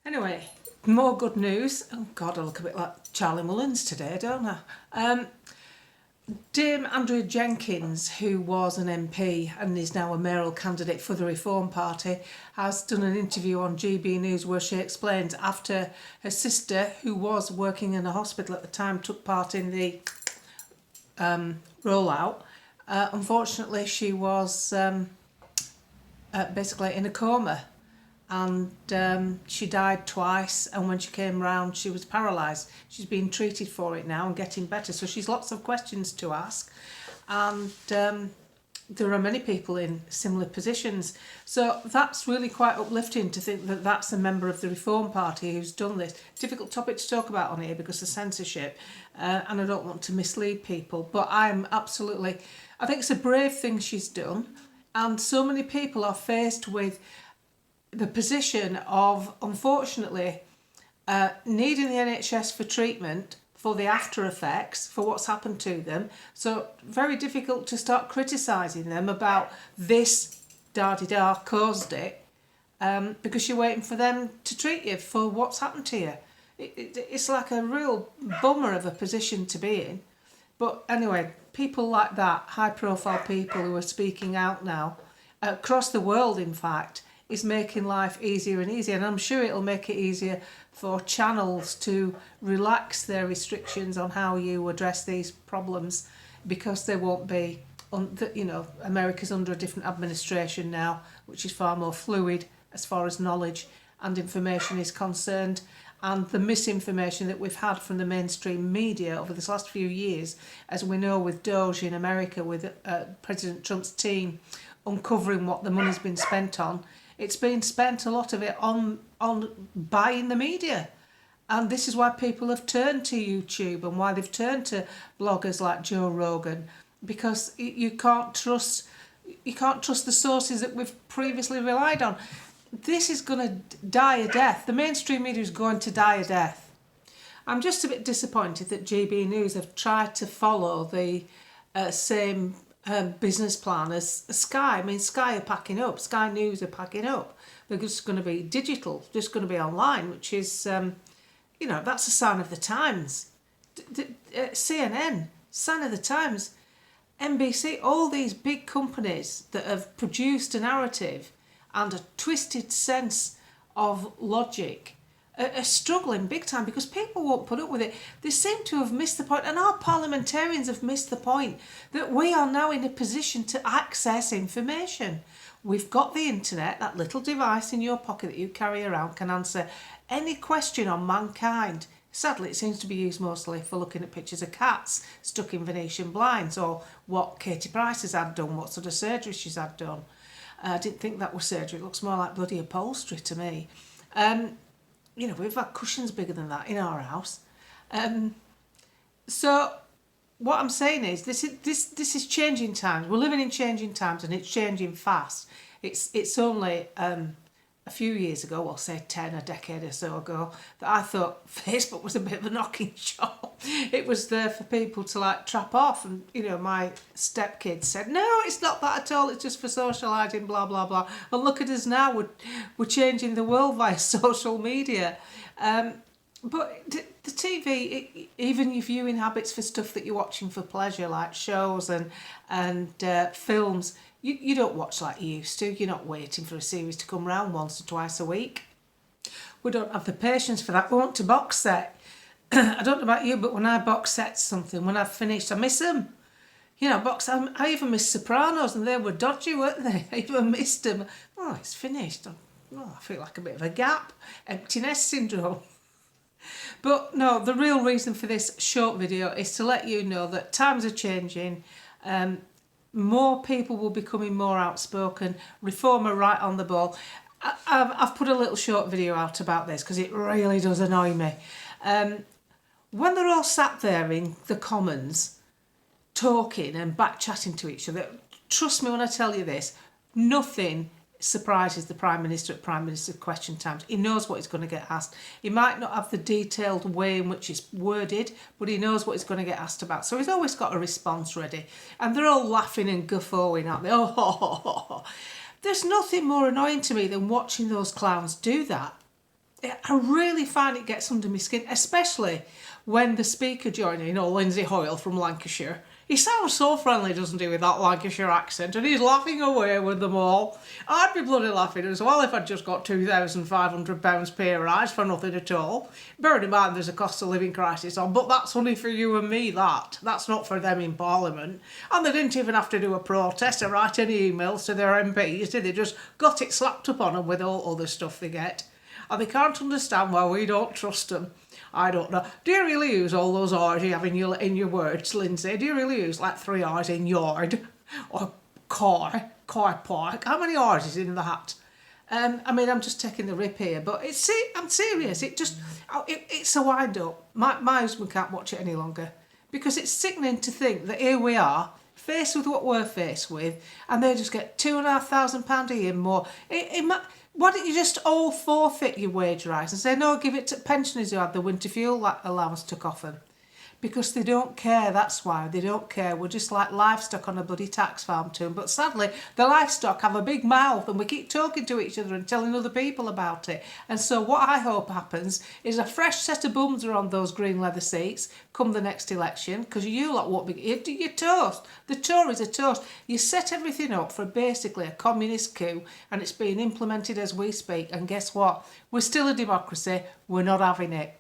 Anyway, more good news. Oh God, I look a bit like Charlie Mullins today, don't I? Dame Andrea Jenkins, who was an MP and is now a mayoral candidate for the Reform Party, has done an interview on GB News where she explains after her sister, who was working in a hospital at the time, took part in the rollout. Unfortunately, she was basically in a coma, and she died twice, and when she came round she was paralysed. She's been treated for it now and getting better, so she's lots of questions to ask, and there are many people in similar positions, so that's really quite uplifting to think that that's a member of the Reform Party who's done this. Difficult topic to talk about on here because of censorship, and I don't want to mislead people, but I think it's a brave thing she's done, and so many people are faced with the position of, unfortunately, needing the NHS for treatment for the after effects, for what's happened to them. So very difficult to start criticising them about this da-di-da caused it, because you're waiting for them to treat you for what's happened to you. It's like a real bummer of a position to be in. But anyway, people like that, high profile people who are speaking out now, across the world in fact, is making life easier and easier, and I'm sure it'll make it easier for channels to relax their restrictions on how you address these problems, because they won't be, America's under a different administration now, which is far more fluid as far as knowledge and information is concerned, and the misinformation that we've had from the mainstream media over this last few years, as we know with Doge in America, with President Trump's team uncovering what the money's been spent on. It's been spent, a lot of it, on buying the media. And this is why people have turned to YouTube and why they've turned to bloggers like Joe Rogan, because you can't trust the sources that we've previously relied on. This is going to die a death. The mainstream media is going to die a death. I'm just a bit disappointed that GB News have tried to follow the same business plan as Sky. I mean, Sky are packing up. Sky News are packing up. They're just going to be digital, just going to be online, which is, that's a sign of the times. CNN, sign of the times. NBC, all these big companies that have produced a narrative and a twisted sense of logic are struggling big time because people won't put up with it. They seem to have missed the point, and our parliamentarians have missed the point, that we are now in a position to access information. We've got the internet, that little device in your pocket that you carry around can answer any question on mankind. Sadly, it seems to be used mostly for looking at pictures of cats stuck in Venetian blinds, or what Katie Price has had done, what sort of surgery she's had done. I didn't think that was surgery. It looks more like bloody upholstery to me. We've had cushions bigger than that in our house. So what I'm saying is this is changing times. We're living in changing times, and it's changing fast. It's only a few years ago, well, say a decade or so ago, that I thought Facebook was a bit of a knocking shop. It was there for people to trap off, and my stepkids said, no, it's not that at all, it's just for socialising, blah blah blah. And look at us now, we're changing the world via social media. But the TV, even your viewing habits for stuff that you're watching for pleasure, like shows and films, you don't watch like you used to. You're not waiting for a series to come round once or twice a week. We don't have the patience for that. We want to box set. I don't know about you, but when I box set something, when I've finished, I miss them. I even missed Sopranos, and they were dodgy, weren't they? I even missed them. Oh, it's finished. I feel like a bit of a gap. Empty nest syndrome. But no, the real reason for this short video is to let you know that times are changing. More people will be becoming more outspoken. Reform are right on the ball. I've put a little short video out about this because it really does annoy me. When they're all sat there in the Commons talking and back-chatting to each other, trust me when I tell you this, nothing surprises the Prime Minister at Prime Minister question times. He knows what he's going to get asked. He might not have the detailed way in which it's worded, but he knows what he's going to get asked about. So he's always got a response ready. And they're all laughing and guffawing, aren't they? Oh, ho, ho, ho, ho. There's nothing more annoying to me than watching those clowns do that. I really find it gets under my skin, especially when the speaker joined in, Lindsay Hoyle from Lancashire. He sounds so friendly, doesn't he, with that Lancashire accent, and he's laughing away with them all. I'd be bloody laughing as well if I'd just got £2,500 pay rise for nothing at all. Bearing in mind there's a cost of living crisis on, but that's only for you and me, that. That's not for them in Parliament. And they didn't even have to do a protest or write any emails to their MPs, did they? Just got it slapped up on them with all other stuff they get. And they can't understand why we don't trust them. I don't know. Do you really use all those R's you have in your words, Lindsay? Do you really use like 3 R's in yard? Or car park? How many R's is in that? I mean, I'm just taking the rip here, but I'm serious. It's a wind-up. My husband can't watch it any longer because it's sickening to think that here we are, faced with what we're faced with, and they just get £2,500 a year more. Why don't you just all forfeit your wage rise and say, no, give it to pensioners who had the winter fuel allowance took off them? Because they don't care, that's why. They don't care. We're just like livestock on a bloody tax farm to them. But sadly, the livestock have a big mouth and we keep talking to each other and telling other people about it. And so what I hope happens is a fresh set of bums are on those green leather seats come the next election, because you lot won't be... You're toast. The Tories are toast. You set everything up for basically a communist coup and it's being implemented as we speak. And guess what? We're still a democracy. We're not having it.